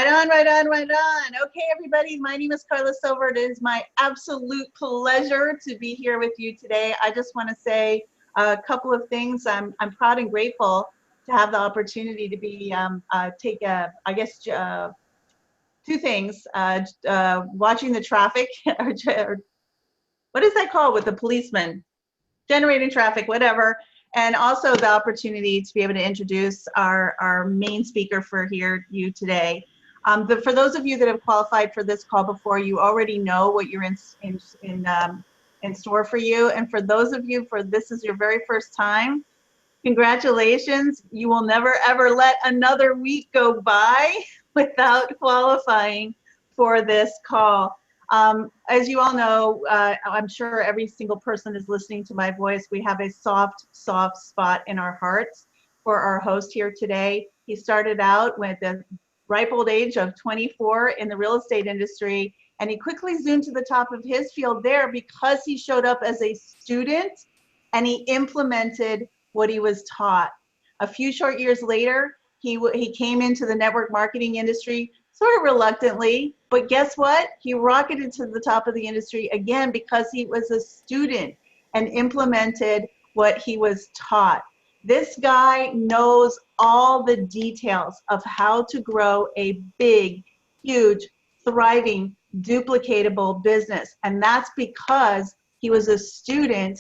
Right on, right on, right on. Okay, everybody, my name is Carla Silver. It is my absolute pleasure to be here with you today. I just want to say a couple of things. I'm proud and grateful to have the opportunity to be two things. Watching the traffic, or what is that called with the policeman? Generating traffic, whatever. And also the opportunity to be able to introduce our main speaker for you today. For those of you that have qualified for this call before, you already know what you're in store for you. And for those of you this is your very first time, congratulations. You will never ever let another week go by without qualifying for this call. As you all know, I'm sure every single person is listening to my voice. We have a soft spot in our hearts for our host here today. He started out with the ripe old age of 24 in the real estate industry, and he quickly zoomed to the top of his field there because he showed up as a student and he implemented what he was taught. A few short years later, he came into the network marketing industry sort of reluctantly, but guess what? He rocketed to the top of the industry again because he was a student and implemented what he was taught. This guy knows all the details of how to grow a big, huge, thriving, duplicatable business. And that's because he was a student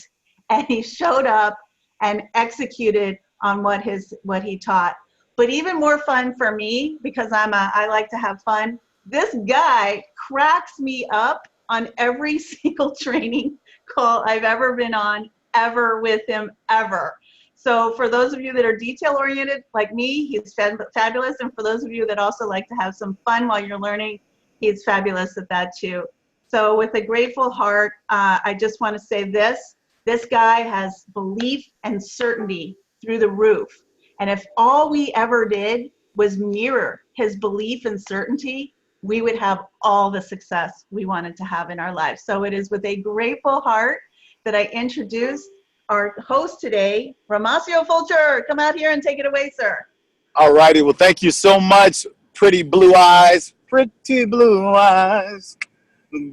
and he showed up and executed on what he taught. But even more fun for me, because I like to have fun, this guy cracks me up on every single training call I've ever been on, ever with him, ever. So for those of you that are detail-oriented like me, he's fabulous. And for those of you that also like to have some fun while you're learning, he's fabulous at that too. So with a grateful heart, I just want to say this guy has belief and certainty through the roof. And if all we ever did was mirror his belief and certainty, we would have all the success we wanted to have in our lives. So it is with a grateful heart that I introduce our host today, Romacio Fulcher. Come out here and take it away, sir. All righty. Well, thank you so much. Pretty blue eyes. Pretty blue eyes.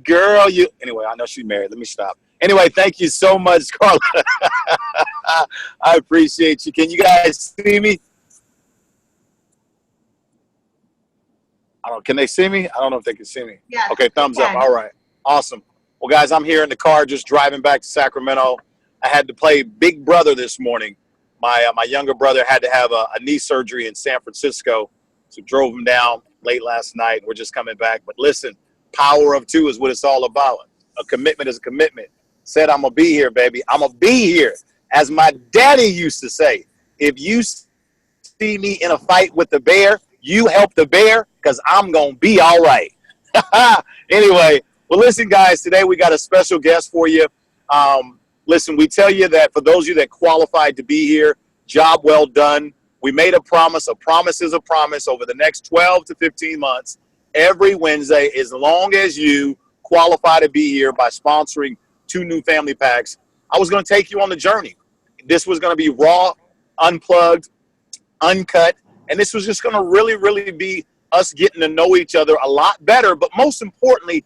Girl, anyway, I know she's married. Let me stop. Anyway, thank you so much, Carla. I appreciate you. Can you guys see me? Can they see me? I don't know if they can see me. Yeah. Okay, thumbs up. All right. Awesome. Well, guys, I'm here in the car just driving back to Sacramento. I had to play big brother this morning. My younger brother had to have a knee surgery in San Francisco, so drove him down late last night. We're just coming back. But listen, power of two is what it's all about. A commitment is a commitment. Said I'm going to be here, baby. I'm going to be here. As my daddy used to say, if you see me in a fight with the bear, you help the bear because I'm going to be all right. Anyway, well, listen, guys, today we got a special guest for you. Listen, we tell you that for those of you that qualified to be here, job well done. We made a promise. A promise is a promise over the next 12 to 15 months, every Wednesday, as long as you qualify to be here by sponsoring 2 new family packs. I was going to take you on the journey. This was going to be raw, unplugged, uncut, and this was just going to really, really be us getting to know each other a lot better, but most importantly,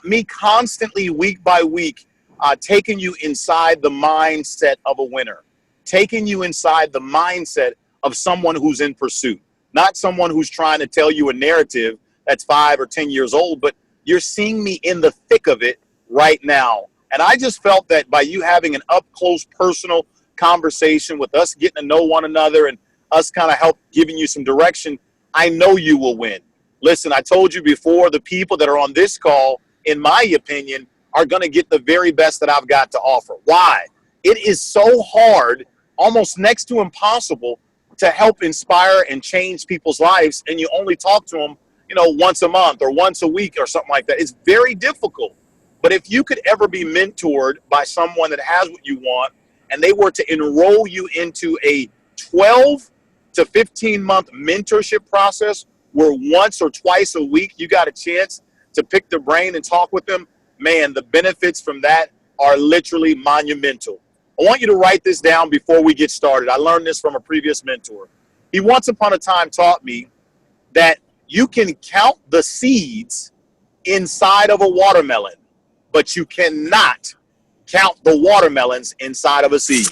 me constantly, week by week, taking you inside the mindset of a winner, taking you inside the mindset of someone who's in pursuit, not someone who's trying to tell you a narrative that's 5 or 10 years old, but you're seeing me in the thick of it right now. And I just felt that by you having an up-close, personal conversation with us, getting to know one another and us kind of help giving you some direction, I know you will win. Listen, I told you before, the people that are on this call, in my opinion, are going to get the very best that I've got to offer. Why? It is so hard, almost next to impossible, to help inspire and change people's lives, and you only talk to them, once a month or once a week or something like that. It's very difficult. But if you could ever be mentored by someone that has what you want, and they were to enroll you into a 12 to 15-month mentorship process where once or twice a week you got a chance to pick their brain and talk with them, man, the benefits from that are literally monumental. I want you to write this down before we get started. I learned this from a previous mentor. He once upon a time taught me that You can count the seeds inside of a watermelon, but you cannot count the watermelons inside of a seed.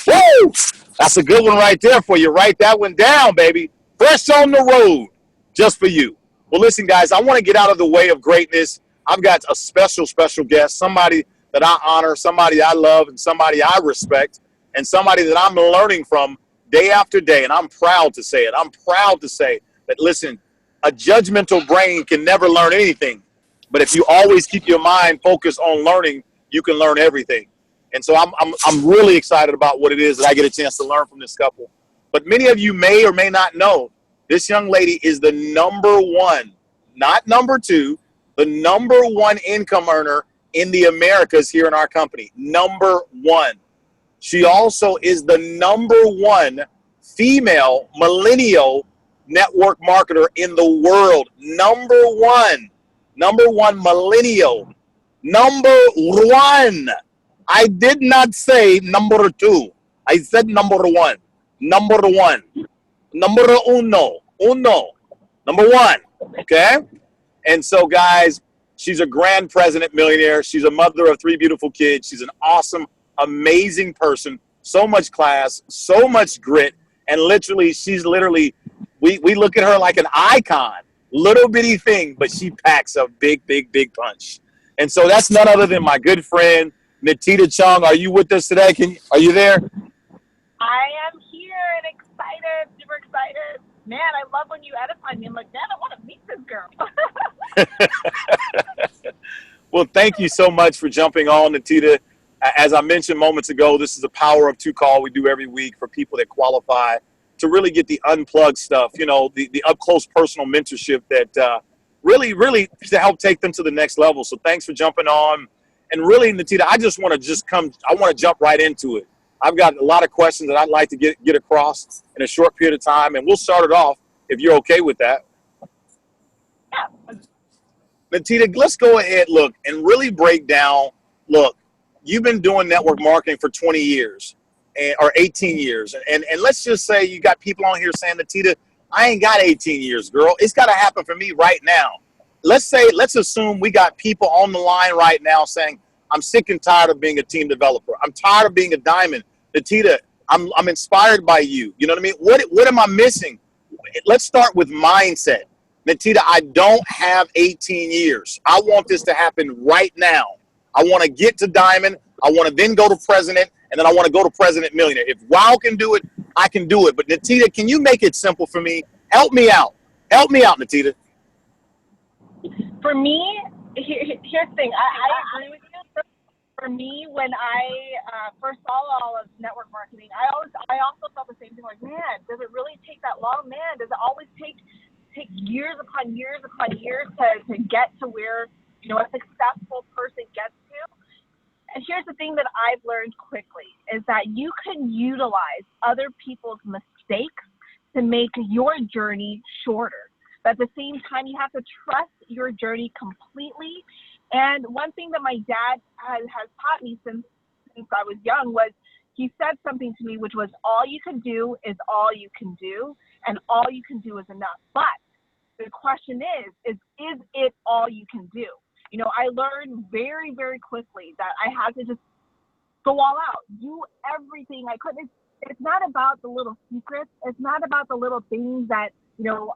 Woo! That's a good one right there for you. Write that one down, baby. Fresh on the road, just for you. Well, listen, guys, I want to get out of the way of greatness. I've got a special, special guest, somebody that I honor, somebody I love, and somebody I respect, and somebody that I'm learning from day after day. And I'm proud to say it. I'm proud to say that, listen, a judgmental brain can never learn anything. But if you always keep your mind focused on learning, you can learn everything. And so I'm really excited about what it is that I get a chance to learn from this couple. But many of you may or may not know, this young lady is the number one, not number two, the number one income earner in the Americas here in our company. Number one. She also is the number one female millennial network marketer in the world. Number one millennial. Number one. I did not say number two. I said number one. Number one. Number uno. Uno. Number one. Okay? And so, guys, she's a grand president millionaire. She's a mother of 3 beautiful kids. She's an awesome, amazing person. So much class, so much grit. And literally, we look at her like an icon. Little bitty thing, but she packs a big, big, big punch. And so that's none other than my good friend, Nattida Chong. Are you with us today? Are you there? I am here and excited, super excited. Man, I love when you edify me. I'm like, man, I want to meet this girl. Well, thank you so much for jumping on, Nattida. As I mentioned moments ago, this is a Power of Two call we do every week for people that qualify to really get the unplugged stuff, you know, the up-close personal mentorship that really to help take them to the next level. So thanks for jumping on. And really, Nattida, I want to jump right into it. I've got a lot of questions that I'd like to get across in a short period of time, and we'll start it off if you're okay with that. Yeah. Nattida, let's go ahead, look, and really break down, look, you've been doing network marketing for 20 years or 18 years. And let's just say you got people on here saying, Nattida, I ain't got 18 years, girl. It's got to happen for me right now. Let's assume we got people on the line right now saying, I'm sick and tired of being a team developer. I'm tired of being a diamond. Nattida, I'm inspired by you. You know what I mean? What am I missing? Let's start with mindset. Nattida, I don't have 18 years. I want this to happen right now. I want to get to diamond. I want to then go to president, and then I want to go to president millionaire. If WOW can do it, I can do it. But Nattida, can you make it simple for me? Help me out. Help me out, Nattida. For me, here's the thing. I agree with you. For me, when I first saw all of network marketing, I also felt the same thing. Like, man, does it really take that long? Man, does it always take years upon years upon years to get to where, you know, a successful person gets to? And here's the thing that I've learned quickly is that you can utilize other people's mistakes to make your journey shorter. But at the same time, you have to trust your journey completely. And one thing that my dad has taught me since I was young was he said something to me, which was, all you can do is all you can do, and all you can do is enough. But the question is it all you can do? You know, I learned very, very quickly that I had to just go all out, do everything I could. It's not about the little secrets. It's not about the little things that, you know,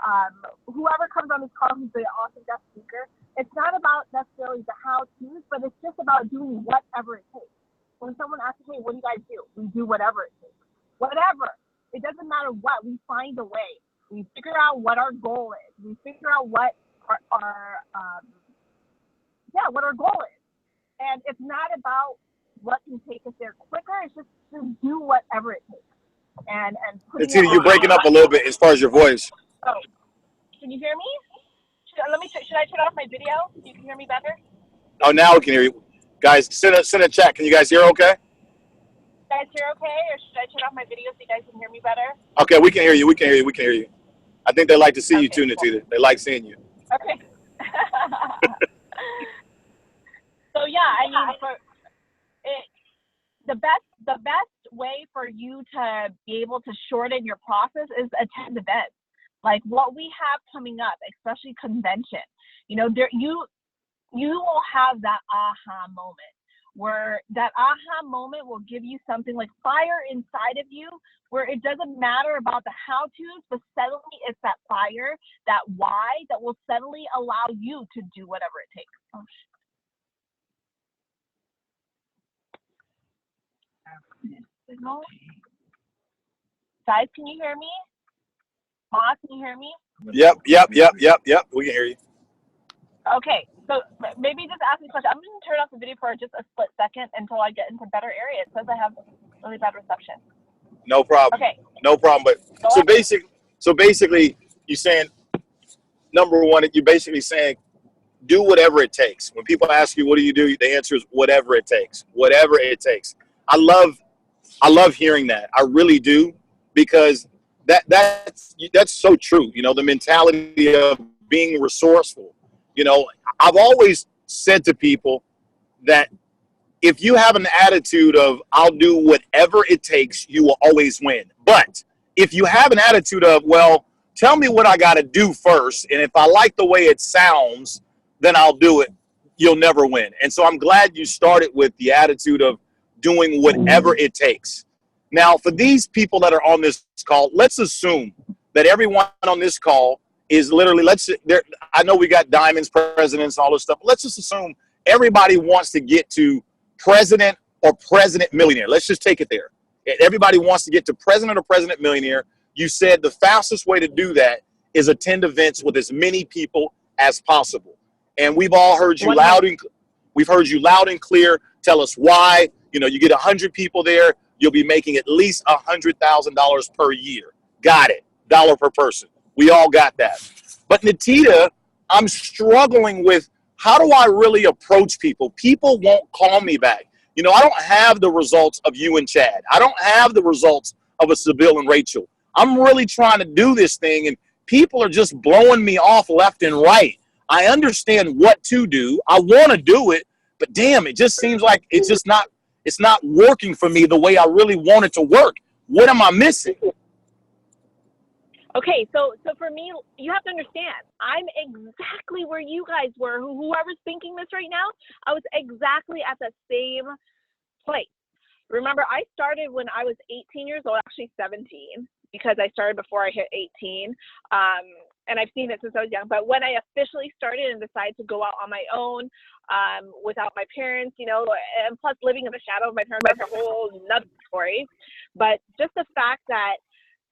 whoever comes on this call who's the awesome guest speaker, it's not about necessarily the how-tos, but it's just about doing whatever it takes. When someone asks, hey, what do you guys do? We do whatever it takes. Whatever. It doesn't matter what. We find a way. We figure out what our goal is. We figure out what what our goal is. And it's not about what can take us there quicker. It's just to do whatever it takes. And Nattida, you're breaking up a little bit as far as your voice. Oh, can you hear me? Should I turn off my video so you can hear me better? Oh, now we can hear you. Guys, send a chat. Can you guys hear okay? You guys hear okay? Or should I turn off my video so you guys can hear me better? Okay, we can hear you. We can hear you. I think they like to see you too, Nattida. They like seeing you. Okay. So yeah, I mean, the best way for you to be able to shorten your process is attend events. like what we have coming up, especially convention, you know, there you will have that aha moment, where that aha moment will give you something like fire inside of you, where it doesn't matter about the how-tos, but suddenly it's that fire, that why, that will suddenly allow you to do whatever it takes. Oh, signal. Guys, can you hear me? Moss, can you hear me? Yep. We can hear you. Okay, so maybe just ask me a question. I'm going to turn off the video for just a split second until I get into better area. It says I have really bad reception. No problem. Okay. No problem. But so basically, you're saying, number one, you're basically saying, do whatever it takes. When people ask you, what do you do? The answer is whatever it takes. Whatever it takes. I love hearing that. I really do, because that's so true. You know, the mentality of being resourceful. You know, I've always said to people that if you have an attitude of I'll do whatever it takes, you will always win. But if you have an attitude of, well, tell me what I got to do first, and if I like the way it sounds, then I'll do it, you'll never win. And so I'm glad you started with the attitude of doing whatever it takes. Now, for these people that are on this call, let's assume that everyone on this call is literally, I know we got diamonds, presidents, all this stuff. Let's just assume everybody wants to get to president or president millionaire. Let's just take it there. Everybody wants to get to president or president millionaire. You said the fastest way to do that is attend events with as many people as possible. And we've all heard you loud and clear. Tell us why. You know, you get 100 people there, you'll be making at least $100,000 per year. Got it. Dollar per person. We all got that. But Nattida, I'm struggling with, how do I really approach people? People won't call me back. You know, I don't have the results of you and Chad. I don't have the results of a Sybil and Rachel. I'm really trying to do this thing, and people are just blowing me off left and right. I understand what to do. I want to do it, but damn, it just seems like it's not working for me the way I really want it to work. What am I missing? Okay, so for me, you have to understand, I'm exactly where you guys were. Whoever's thinking this right now, I was exactly at the same place. Remember, I started when I was 18 years old, actually 17, because I started before I hit 18. And I've seen it since I was young. But when I officially started and decided to go out on my own, without my parents, you know, and plus living in the shadow of my parents, that's a whole nother story. But just the fact that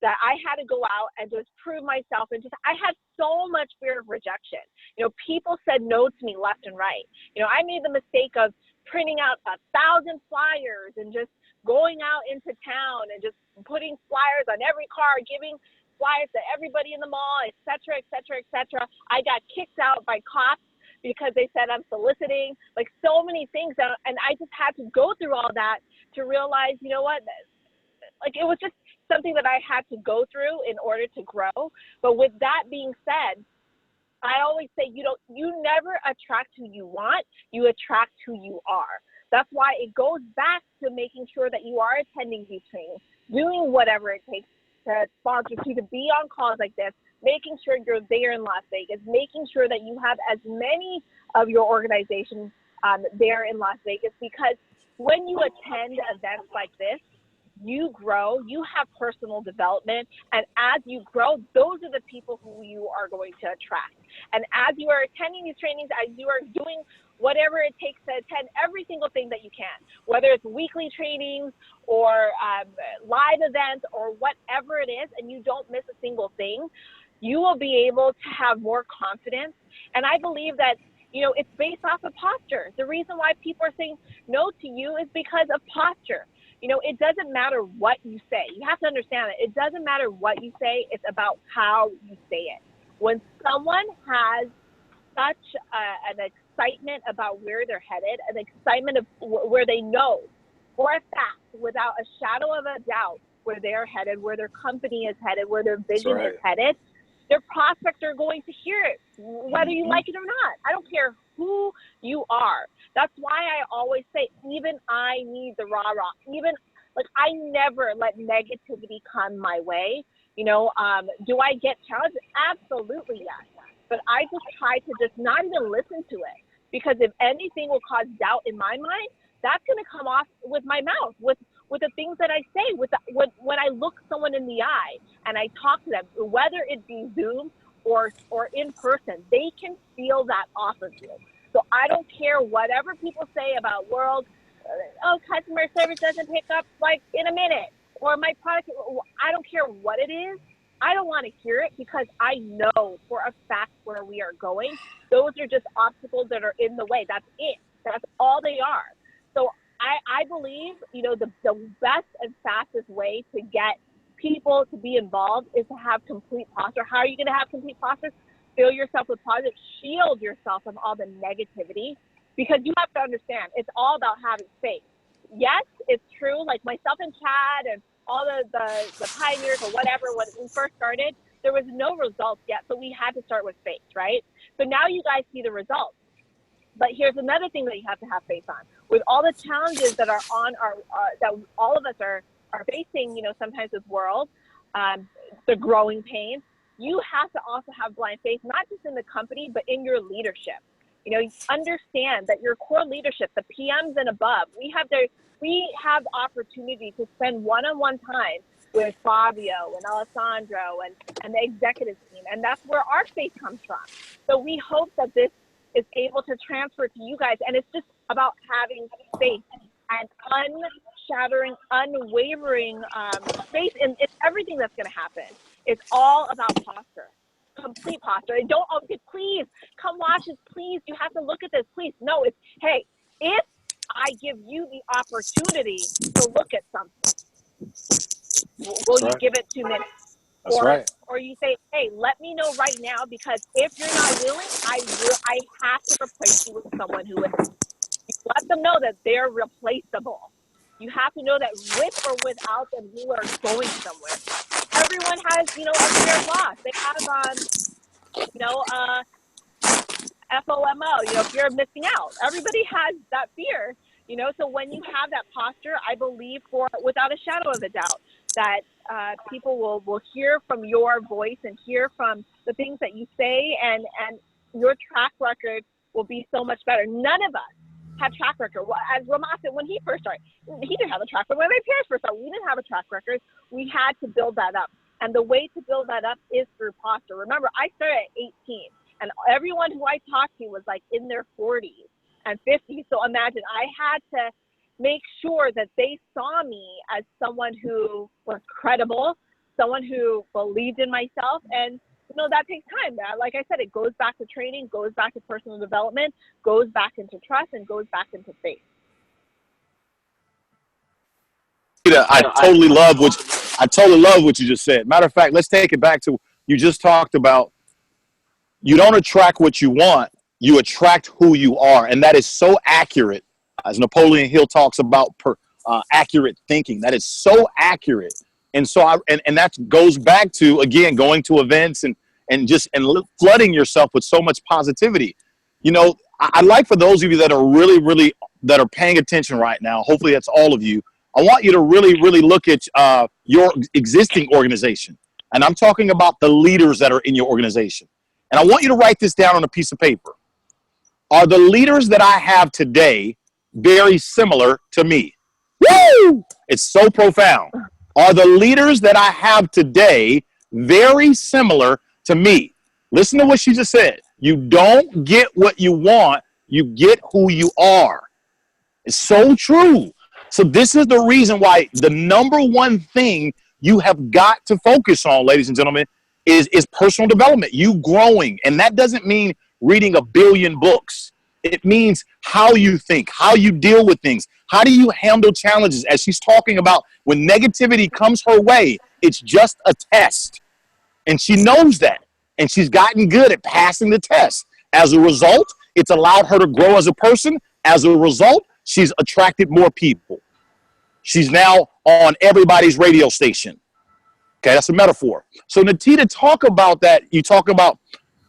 I had to go out and just prove myself, and I had so much fear of rejection. You know, people said no to me left and right. You know, I made the mistake of printing out 1,000 flyers and just going out into town and just putting flyers on every car, giving flyers to everybody in the mall, et cetera, et cetera, et cetera. I got kicked out by cops because they said I'm soliciting, like so many things. And I just had to go through all that to realize, you know what, like it was just something that I had to go through in order to grow. But with that being said, I always say you never attract who you want, you attract who you are. That's why it goes back to making sure that you are attending these trainings, doing whatever it takes to sponsor you, to be on calls like this, making sure you're there in Las Vegas, making sure that you have as many of your organizations there in Las Vegas, because when you attend events like this, you grow, you have personal development, and as you grow, those are the people who you are going to attract. And as you are attending these trainings, as you are doing whatever it takes to attend every single thing that you can, whether it's weekly trainings or live events or whatever it is, and you don't miss a single thing, you will be able to have more confidence. And I believe that, you know, it's based off of posture. The reason why people are saying no to you is because of posture. You know, it doesn't matter what you say. You have to understand that it doesn't matter what you say. It's about how you say it. When someone has such an excitement about where they're headed, an excitement of where they know for a fact, without a shadow of a doubt, where they're headed, where their company is headed, where their vision is headed, their prospects are going to hear it, whether you like it or not. I don't care who you are. That's why I always say, even I need the rah-rah. Even, like, I never let negativity come my way, Do I get challenged? Absolutely, yes. But I just try to just not even listen to it, because if anything will cause doubt in my mind, that's going to come off with my mouth, with the things that I say, when I look someone in the eye and I talk to them, whether it be Zoom or in person, they can feel that off of you. So I don't care whatever people say about world, customer service doesn't pick up like in a minute, or my product, I don't care what it is. I don't want to hear it, because I know for a fact where we are going. Those are just obstacles that are in the way. That's it. That's all they are. So I believe, the best and fastest way to get people to be involved is to have complete posture. How are you going to have complete posture? Fill yourself with positive, shield yourself from all the negativity, because you have to understand, it's all about having faith. Yes, it's true. Like myself and Chad and all the pioneers or whatever, when we first started, there was no results yet. So we had to start with faith, right? So now you guys see the results. But here's another thing that you have to have faith on. With all the challenges that are on that all of us are facing, sometimes with world, the growing pains, you have to also have blind faith, not just in the company, but in your leadership. Understand that your core leadership, the PMs and above, we have opportunity to spend one-on-one time with Fabio and Alessandro and the executive team. And that's where our faith comes from. So we hope that this is able to transfer to you guys. And it's just about having faith and unshattering, unwavering faith in everything that's going to happen. It's all about posture, complete posture. And don't, please come watch this. Please, you have to look at this. Please. No, it's, hey, if I give you the opportunity to look at something, will you give it 2 minutes? That's right. Or you say, hey, let me know right now, because if you're not willing, I have to replace you with someone who is. You let them know that they're replaceable. You have to know that with or without them, you are going somewhere. Everyone has, a fear of loss. They have, FOMO, fear of missing out. Everybody has that fear, so when you have that posture, I believe without a shadow of a doubt, that people will hear from your voice and hear from the things that you say, and your track record will be so much better. None of us have track record. As Romacio, when he first started, he didn't have a track record. When my parents first started, we didn't have a track record. We had to build that up. And the way to build that up is through posture. Remember, I started at 18, and everyone who I talked to was like in their 40s and 50s. So imagine, I had to make sure that they saw me as someone who was credible, someone who believed in myself. And, that takes time. Like I said, it goes back to training, goes back to personal development, goes back into trust, and goes back into faith. I totally love what you just said. Matter of fact, let's take it back to, you just talked about, you don't attract what you want, you attract who you are. And that is so accurate. As Napoleon Hill talks about accurate thinking, that is so accurate. And so and that goes back to, again, going to events and flooding yourself with so much positivity. I'd like for those of you that are really that are paying attention right now, hopefully that's all of you, I want you to really look at your existing organization. And I'm talking about the leaders that are in your organization. And I want you to write this down on a piece of paper. Are the leaders that I have today very similar to me? Woo! It's so profound. Are the leaders that I have today very similar to me? Listen to what she just said. You don't get what you want, you get who you are. It's so true. So this is the reason why the number one thing you have got to focus on, ladies and gentlemen, is personal development, you growing. And that doesn't mean reading a billion books. It means how you think, how you deal with things. How do you handle challenges? As she's talking about, when negativity comes her way, it's just a test. And she knows that. And she's gotten good at passing the test. As a result, it's allowed her to grow as a person. As a result, she's attracted more people. She's now on everybody's radio station. Okay, that's a metaphor. So Nattida, talk about that. You talk about,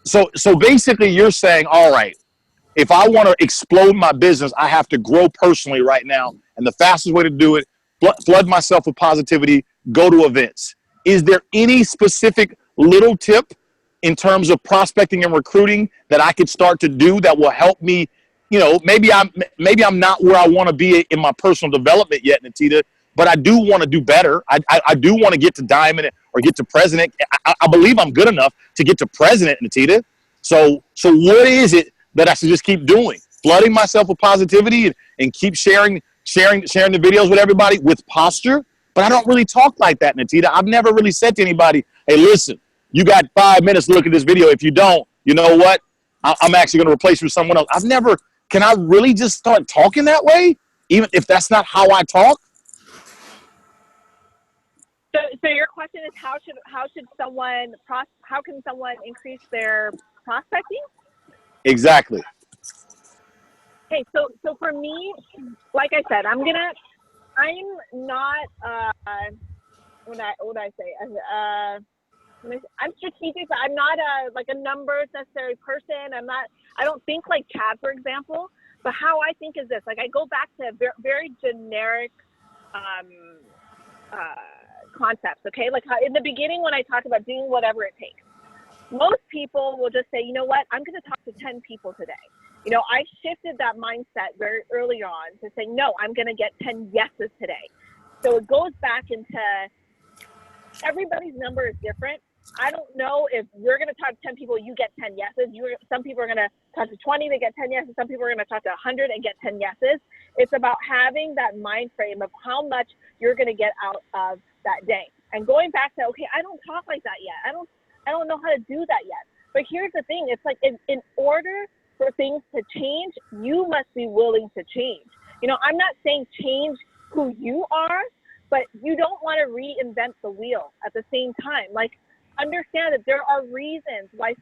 so basically you're saying, all right, if I want to explode my business, I have to grow personally right now. And the fastest way to do it, flood myself with positivity, go to events. Is there any specific little tip in terms of prospecting and recruiting that I could start to do that will help me? You know, maybe I'm not where I want to be in my personal development yet, Nattida, but I do want to do better. I do want to get to diamond or get to president. I believe I'm good enough to get to president, Nattida. So what is it that I should just keep doing? Flooding myself with positivity and keep sharing the videos with everybody with posture. But I don't really talk like that, Nattida. I've never really said to anybody, hey, listen, you got 5 minutes to look at this video. If you don't, you know what? I'm actually going to replace you with someone else. Can I really just start talking that way? Even if that's not how I talk? So your question is how can someone increase their prospecting? Exactly. Okay, so for me, like I said, I'm not what I say? I'm strategic, but I'm not a numbers necessary person. I don't think like Chad, for example. But how I think is this: like I go back to very generic concepts. Okay, like in the beginning when I talked about doing whatever it takes, most people will just say, you know what, I'm going to talk to 10 people today. You know, I shifted that mindset very early on to say, no, I'm going to get 10 yeses today. So it goes back into everybody's number is different. I don't know if you're going to talk to 10 people, you get 10 yeses. Some people are going to talk to 20, they get 10 yeses. Some people are going to talk to 100 and get 10 yeses. It's about having that mind frame of how much you're going to get out of that day. And going back to, okay, I don't talk like that yet. I don't know how to do that yet. But here's the thing. It's like in order for things to change, you must be willing to change. You know, I'm not saying change who you are, but you don't want to reinvent the wheel at the same time. Like, understand that there are reasons why,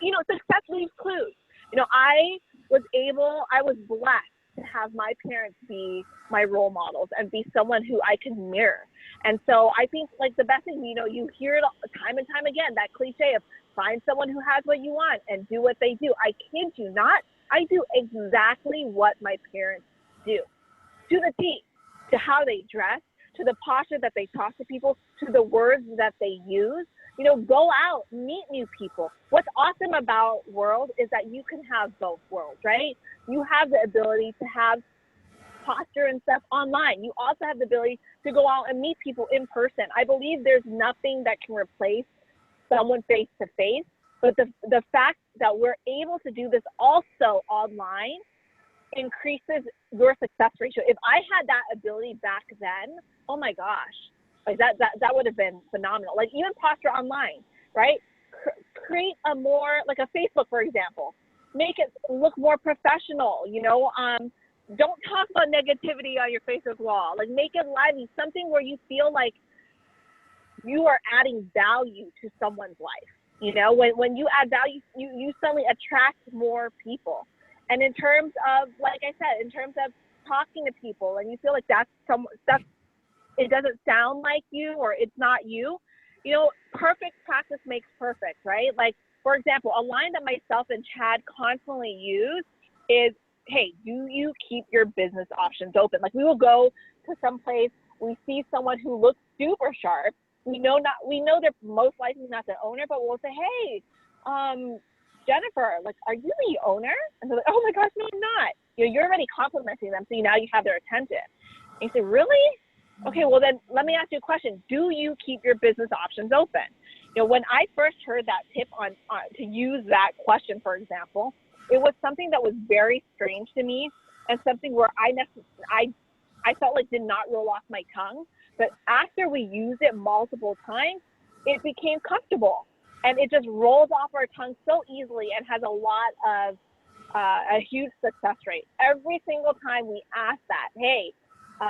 you know, success leaves clues. You know, I was blessed to have my parents be my role models and be someone who I could mirror. And so I think like the best thing, you know, you hear it time and time again, that cliche of find someone who has what you want and do what they do. I kid you not, I do exactly what my parents do, to the T, to how they dress, to the posture that they talk to people, to the words that they use. You know, go out, meet new people. What's awesome about world is that you can have both worlds, right? You have the ability to have posture and stuff online. You also have the ability to go out and meet people in person. I believe there's nothing that can replace someone face to face, but the fact that we're able to do this also online increases your success ratio. If I had that ability back then, oh my gosh, like that would have been phenomenal. Like even posture online, right? Create a more, like a Facebook, for example, make it look more professional, you know, don't talk about negativity on your Facebook wall, like make it lively, something where you feel like you are adding value to someone's life. You know, when you add value, you suddenly attract more people. And in terms of, like I said, in terms of talking to people and you feel like that's it doesn't sound like you or it's not you, you know, perfect practice makes perfect, right? Like, for example, a line that myself and Chad constantly use is, hey, do you keep your business options open? Like we will go to some place, we see someone who looks super sharp. We know they're most likely not the owner, but we'll say, hey, Jennifer, like, are you the owner? And they're like, oh my gosh, no, I'm not. You know, you're already complimenting them, so now you have their attention. And you say, really? Okay, well then let me ask you a question. Do you keep your business options open? You know, when I first heard that tip on to use that question, for example, it was something that was very strange to me and something where I felt like did not roll off my tongue. But after we used it multiple times, it became comfortable. And it just rolls off our tongue so easily and has a lot of a huge success rate. Every single time we ask that, hey,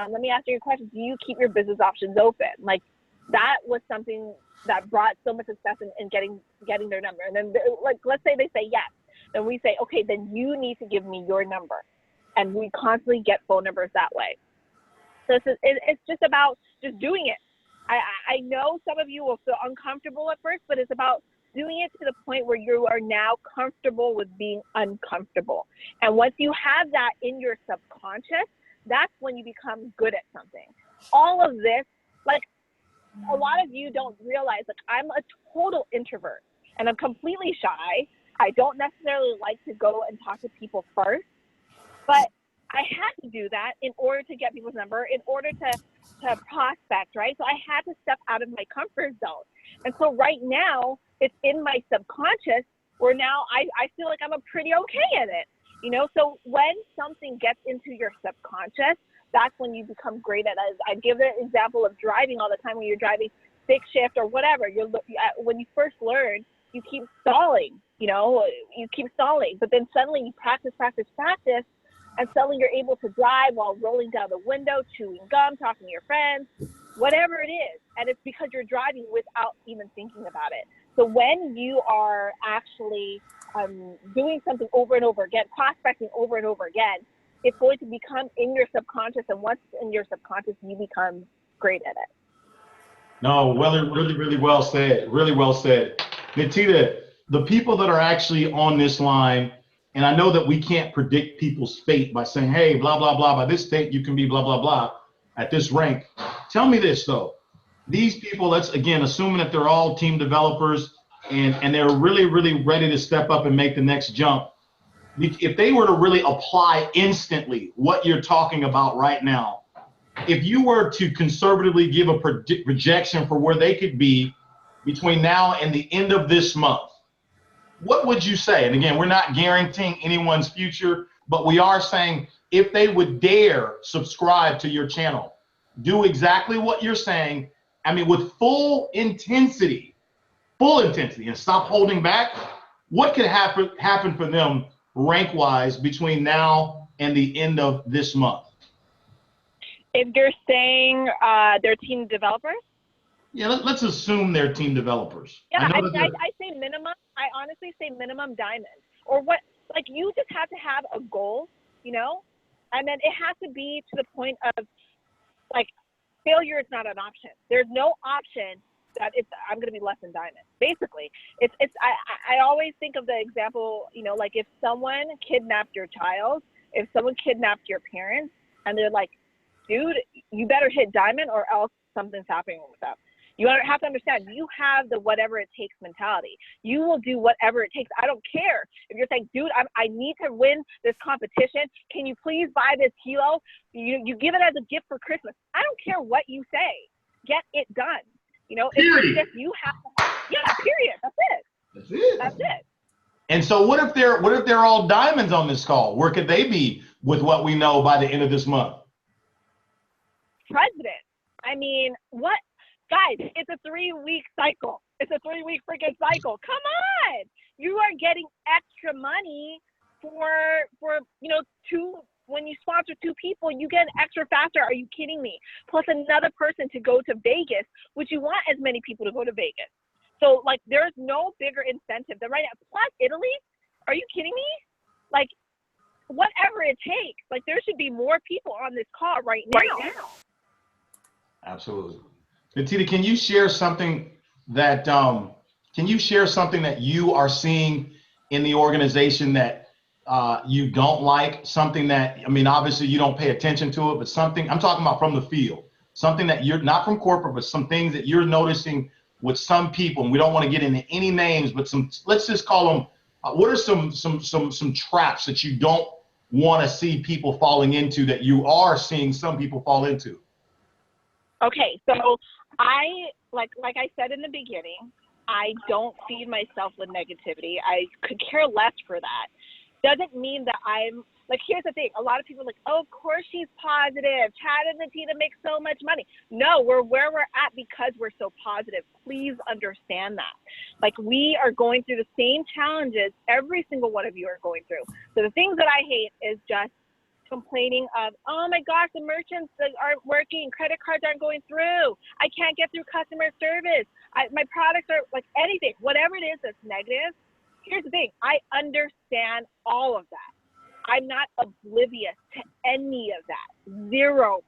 let me ask you a question. Do you keep your business options open? Like that was something that brought so much success in getting their number. And then like, let's say they say yes. Then we say, okay, then you need to give me your number. And we constantly get phone numbers that way. So it's just about just doing it. I know some of you will feel uncomfortable at first, but it's about doing it to the point where you are now comfortable with being uncomfortable. And once you have that in your subconscious, that's when you become good at something. All of this, like a lot of you don't realize, like, I'm a total introvert and I'm completely shy. I don't necessarily like to go and talk to people first, but I had to do that in order to get people's number, in order to prospect, right? So I had to step out of my comfort zone. And so right now it's in my subconscious where now I feel like I'm a pretty okay at it, you know? So when something gets into your subconscious, that's when you become great at it. I give the example of driving all the time. When you're driving stick shift or whatever, when you first learn, you keep stalling, you know, but then suddenly you practice, and suddenly you're able to drive while rolling down the window, chewing gum, talking to your friends, whatever it is. And it's because you're driving without even thinking about it. So when you are actually doing something over and over again, prospecting over and over again, it's going to become in your subconscious. And once it's in your subconscious, you become great at it. No, well, really, really well said. Really well said. Nattida, the people that are actually on this line, and I know that we can't predict people's fate by saying, hey, blah, blah, blah, by this date, you can be blah, blah, blah at this rank. Tell me this, though. These people, let's, again, assuming that they're all team developers and they're really, really ready to step up and make the next jump. If they were to really apply instantly what you're talking about right now, if you were to conservatively give a projection for where they could be between now and the end of this month, what would you say? And again, we're not guaranteeing anyone's future, but we are saying if they would dare subscribe to your channel, do exactly what you're saying, I mean, with full intensity, and stop holding back, what could happen for them rank-wise between now and the end of this month? If you're saying they're team developers? Yeah, let's assume they're team developers. Yeah, I say minimum. I honestly say minimum diamond. Or what, like, you just have to have a goal, you know? And then it has to be to the point of, like, failure is not an option. There's no option that I'm going to be less than diamond. Basically, I always think of the example, you know, like if someone kidnapped your child, if someone kidnapped your parents, and they're like, dude, you better hit diamond or else something's happening with them. You have to understand, you have the whatever it takes mentality. You will do whatever it takes. I don't care if you're saying, dude, I need to win this competition. Can you please buy this kilo? You give it as a gift for Christmas. I don't care what you say. Get it done. You know, it's just you have to, yeah, period. That's it. That's it. And so what if they're all diamonds on this call? Where could they be with what we know by the end of this month? President. I mean, what? Guys, it's a 3-week cycle. It's a 3-week freaking cycle. Come on. You are getting extra money for you know, when you sponsor 2 people, you get extra faster. Are you kidding me? Plus another person to go to Vegas, which you want as many people to go to Vegas. So, like, there's no bigger incentive than right now. Plus Italy, are you kidding me? Like, whatever it takes. Like, there should be more people on this call right now. Absolutely. Nattida, can you share something that you are seeing in the organization that you don't like, something that, I mean, obviously you don't pay attention to it, but something, I'm talking about from the field, something that you're not from corporate, but some things that you're noticing with some people, and we don't want to get into any names, but some, let's just call them, what are some traps that you don't want to see people falling into that you are seeing some people fall into? Okay, so like I said in the beginning, I don't feed myself with negativity. I could care less for that. Doesn't mean that I'm, like, here's the thing. A lot of people are like, oh, of course she's positive. Chad and Nattida make so much money. No, we're where we're at because we're so positive. Please understand that. Like, we are going through the same challenges every single one of you are going through. So the things that I hate is just complaining of, oh my gosh, the merchants aren't working, credit cards aren't going through, I can't get through customer service, my products are, like, anything, whatever it is that's negative. Here's the thing, I understand all of that. I'm not oblivious to any of that, 0%.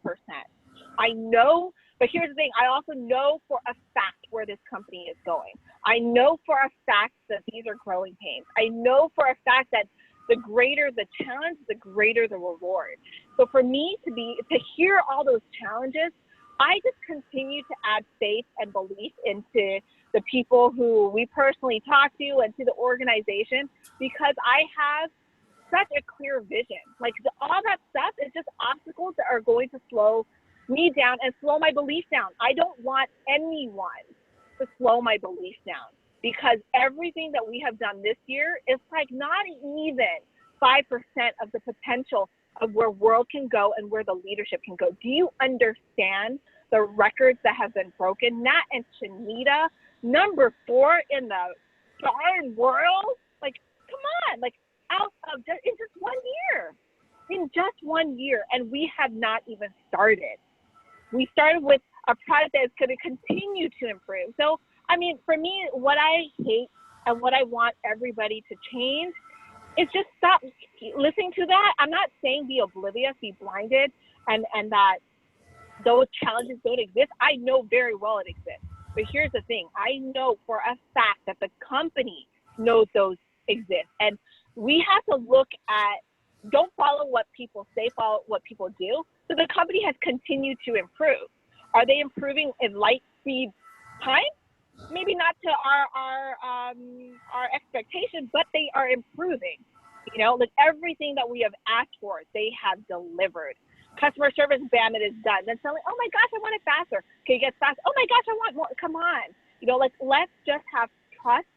I know, but here's the thing, I also know for a fact where this company is going. I know for a fact that these are growing pains. I know for a fact that the greater the challenge, the greater the reward. So for me to hear all those challenges I just continue to add faith and belief into the people who we personally talk to and to the organization, because I have such a clear vision. Like all that stuff is just obstacles that are going to slow me down and slow my belief down. I don't want anyone to slow my belief down, because everything that we have done this year is like not even 5% of the potential of where world can go and where the leadership can go. Do you understand the records that have been broken? Nat and Shanita, number 4 in the darn world. Like, come on, like out of just in just 1 year. In just 1 year, and we have not even started. We started with a product that is going to continue to improve. So, I mean, for me, what I hate and what I want everybody to change is just stop listening to that. I'm not saying be oblivious, be blinded, and that those challenges don't exist. I know very well it exists. But here's the thing. I know for a fact that the company knows those exist. And we have to look at, don't follow what people say, follow what people do. So the company has continued to improve. Are they improving in light speed time? Maybe not to our expectation, but they are improving. You know, like everything that we have asked for, they have delivered. Customer service, bam, it is done. Then suddenly, oh my gosh, I want it faster. Okay, it gets fast. Oh my gosh, I want more. Come on. You know, like let's just have trust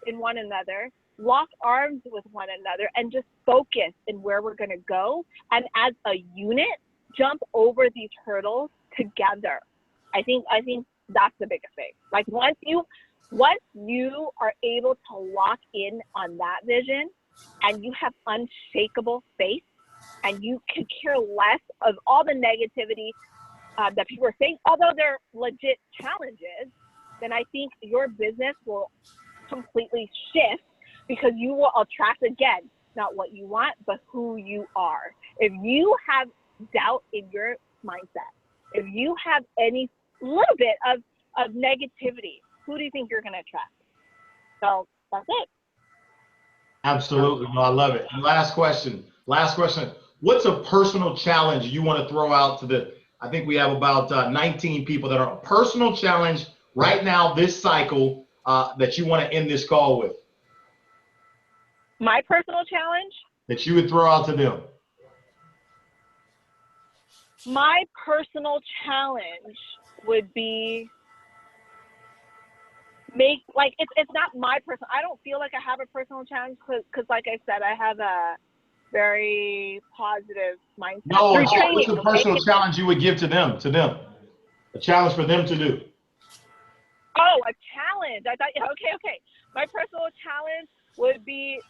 in one another, lock arms with one another, and just focus in where we're going to go. And as a unit, jump over these hurdles together. I think that's the biggest thing. Like once you are able to lock in on that vision and you have unshakable faith and you could care less of all the negativity that people are saying, although they're legit challenges, then I think your business will completely shift, because you will attract, again, not what you want, but who you are. If you have doubt in your mindset, if you have any little bit of negativity, who do you think you're going to attract? So that's it. Absolutely. No, I love it. And last question. What's a personal challenge you want to throw out to I think we have about 19 people that are a personal challenge right now this cycle that you want to end this call with? My personal challenge? That you would throw out to them. My personal challenge would be it's not my personal. I don't feel like I have a personal challenge because like I said, I have a very positive mindset. No, what's a personal challenge you would give to them? A challenge for them to do. Oh, a challenge. I thought, okay. My personal challenge would be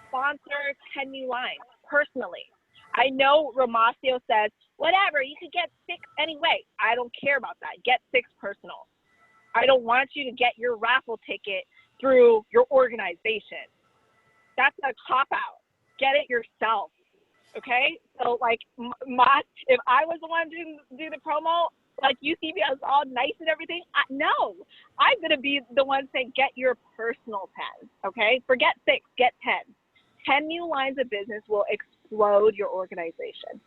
sponsor 10 new lines personally. I know Romacio says, whatever, you could get 6 anyway. I don't care about that. Get 6 personal. I don't want you to get your raffle ticket through your organization. That's a cop-out. Get it yourself, okay? So, like, if I was the one to do the promo, like you see me, I was all nice and everything. No, I'm going to be the one saying, get your personal 10, okay? Forget 6, get 10. 10 new lines of business will explode your organization.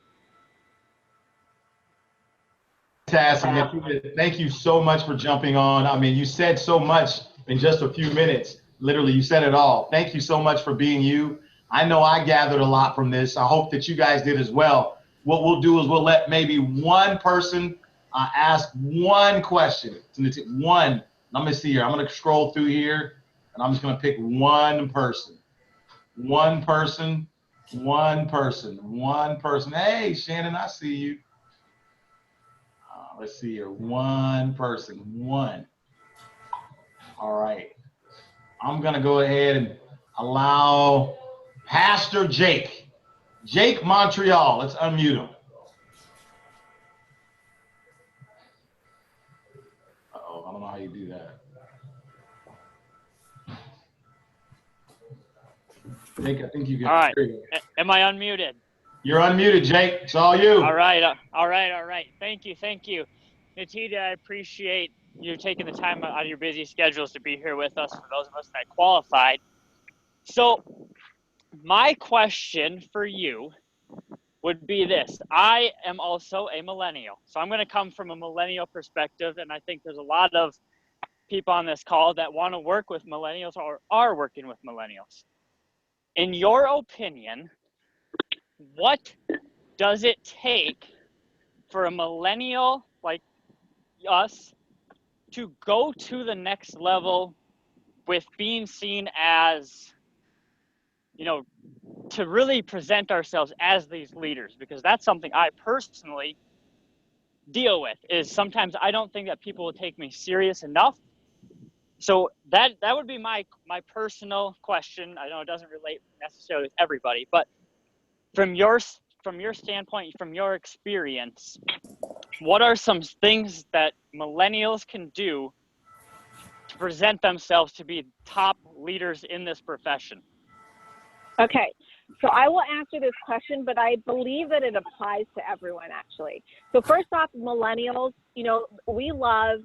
Fantastic. Thank you so much for jumping on. I mean, you said so much in just a few minutes. Literally, you said it all. Thank you so much for being you. I know I gathered a lot from this. I hope that you guys did as well. What we'll do is we'll let maybe one person ask one question. One. Let me see here. I'm going to scroll through here, and I'm just going to pick one person. One person. Hey, Shannon, I see you. Let's see here. One person. All right. I'm going to go ahead and allow Pastor Jake Montreal. Let's unmute him. Uh-oh, I don't know how you do that. Jake, I think you can. All right. Am I unmuted? You're unmuted, Jake. It's all you. All right. Thank you. Nattida, I appreciate you taking the time out of your busy schedules to be here with us, for those of us that qualified. So my question for you would be this. I am also a millennial. So I'm going to come from a millennial perspective. And I think there's a lot of people on this call that want to work with millennials or are working with millennials. In your opinion, what does it take for a millennial like us to go to the next level with being seen as, you know, to really present ourselves as these leaders? Because that's something I personally deal with, is sometimes I don't think that people will take me serious enough. So that would be my personal question. I know it doesn't relate necessarily with everybody, but from your standpoint, from your experience, what are some things that millennials can do to present themselves to be top leaders in this profession? Okay, so I will answer this question, but I believe that it applies to everyone, actually. So first off, millennials, you know, we love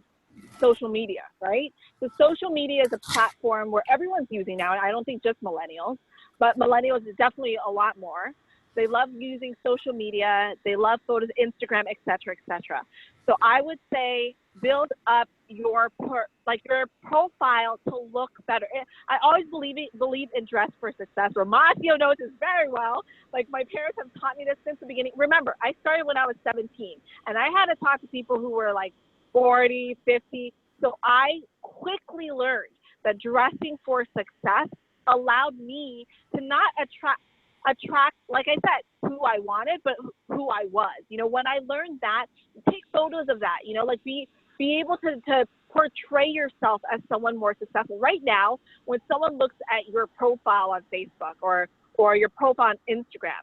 social media, right? So social media is a platform where everyone's using now, and I don't think just millennials, but millennials is definitely a lot more. They love using social media. They love photos, Instagram, et cetera, et cetera. So I would say build up your profile to look better. I always believe in dress for success. Romacio knows this very well. Like, my parents have taught me this since the beginning. Remember, I started when I was 17, and I had to talk to people who were like 40, 50. So I quickly learned that dressing for success allowed me to not attract, like I said, who I wanted, but who I was. You know, when I learned that, take photos of that, you know, like be able to portray yourself as someone more successful. Right now, when someone looks at your profile on Facebook or your profile on Instagram,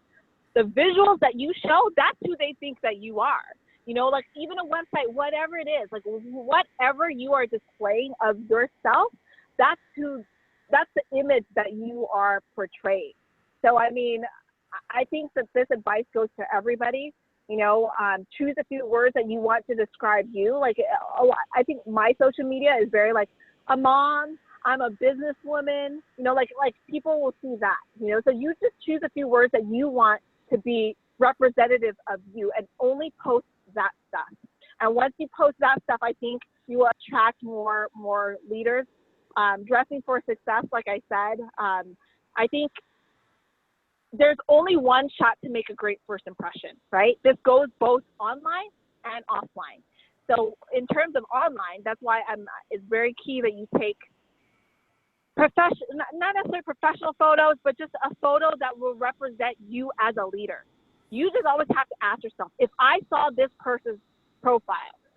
the visuals that you show, that's who they think that you are. You know, like even a website, whatever it is, like whatever you are displaying of yourself, that's the image that you are portraying. So, I mean, I think that this advice goes to everybody. You know, choose a few words that you want to describe you. Like, I think my social media is very like a mom, I'm a businesswoman, you know, like people will see that, you know, so you just choose a few words that you want to be representative of you and only post that stuff. And once you post that stuff, I think you will attract more leaders. Dressing for success, like I said, I think there's only one shot to make a great first impression, right? This goes both online and offline. So in terms of online, that's why it's very key that you take not necessarily professional photos, but just a photo that will represent you as a leader. You just always have to ask yourself, if I saw this person's profile,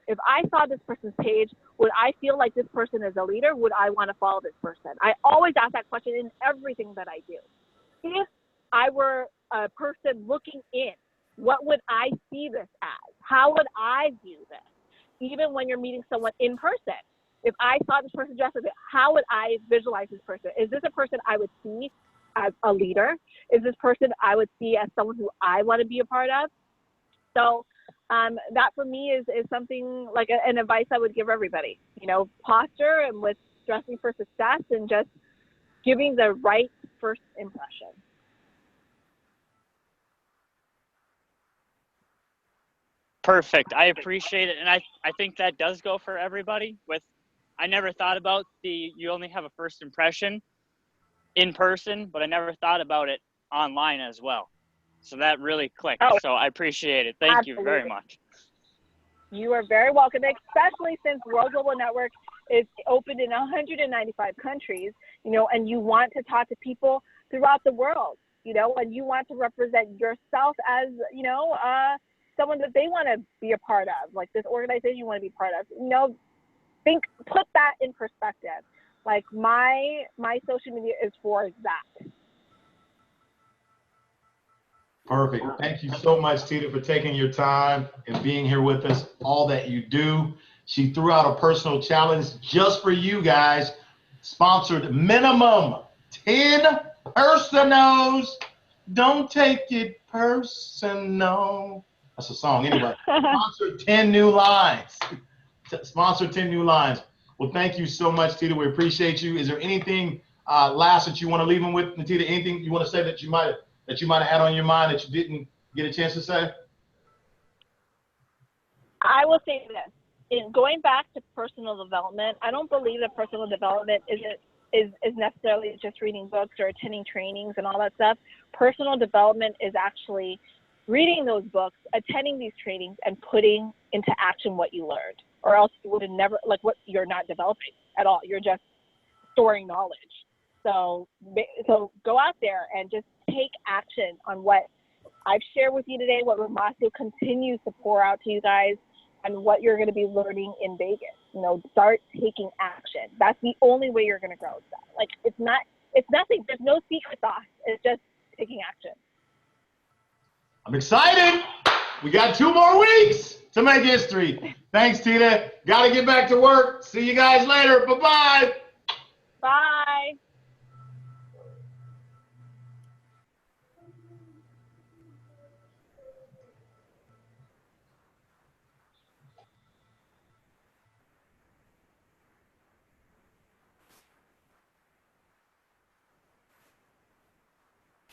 if I saw this person's page, would I feel like this person is a leader? Would I want to follow this person? I always ask that question in everything that I do. If I were a person looking in, what would I see this as? How would I view this? Even when you're meeting someone in person, if I saw this person dressed as it, how would I visualize this person? Is this a person I would see as a leader? Is this person I would see as someone who I want to be a part of? So that for me is something like an advice I would give everybody. You know, posture and with dressing for success and just giving the right first impression. Perfect. I appreciate it. And I think that does go for everybody. I never thought about you only have a first impression in person, but I never thought about it online as well. So that really clicked. Oh, so I appreciate it. Thank absolutely. you very much. You are very welcome, especially since World Global Network is open in 195 countries, you know, and you want to talk to people throughout the world, you know, and you want to represent yourself as, you know, someone that they want to be a part of, like this organization you want to be part of, you know, put that in perspective. Like my social media is for that. Perfect. Thank you so much, Tita, for taking your time and being here with us, all that you do. She threw out a personal challenge just for you guys, sponsored minimum 10 personals. Don't take it personal. That's a song anyway. Sponsor 10 new lines. Sponsor 10 new lines. Well, thank you so much, Tita. We appreciate you. Is there anything last that you want to leave them with, Nattida? Anything you want to say that you might have had on your mind that you didn't get a chance to say? I will say this. In going back to personal development, I don't believe that personal development is necessarily just reading books or attending trainings and all that stuff. Personal development is actually reading those books, attending these trainings, and putting into action what you learned. Or else you would have never, like, what you're not developing at all. You're just storing knowledge. So go out there and just take action on what I've shared with you today, what Romacio continues to pour out to you guys, and what you're going to be learning in Vegas. You know, start taking action. That's the only way you're going to grow. Like, it's nothing. There's no secret sauce. It's just taking action. I'm excited. We got 2 more weeks to make history. Thanks, Tina. Got to get back to work. See you guys later. Bye-bye. Bye.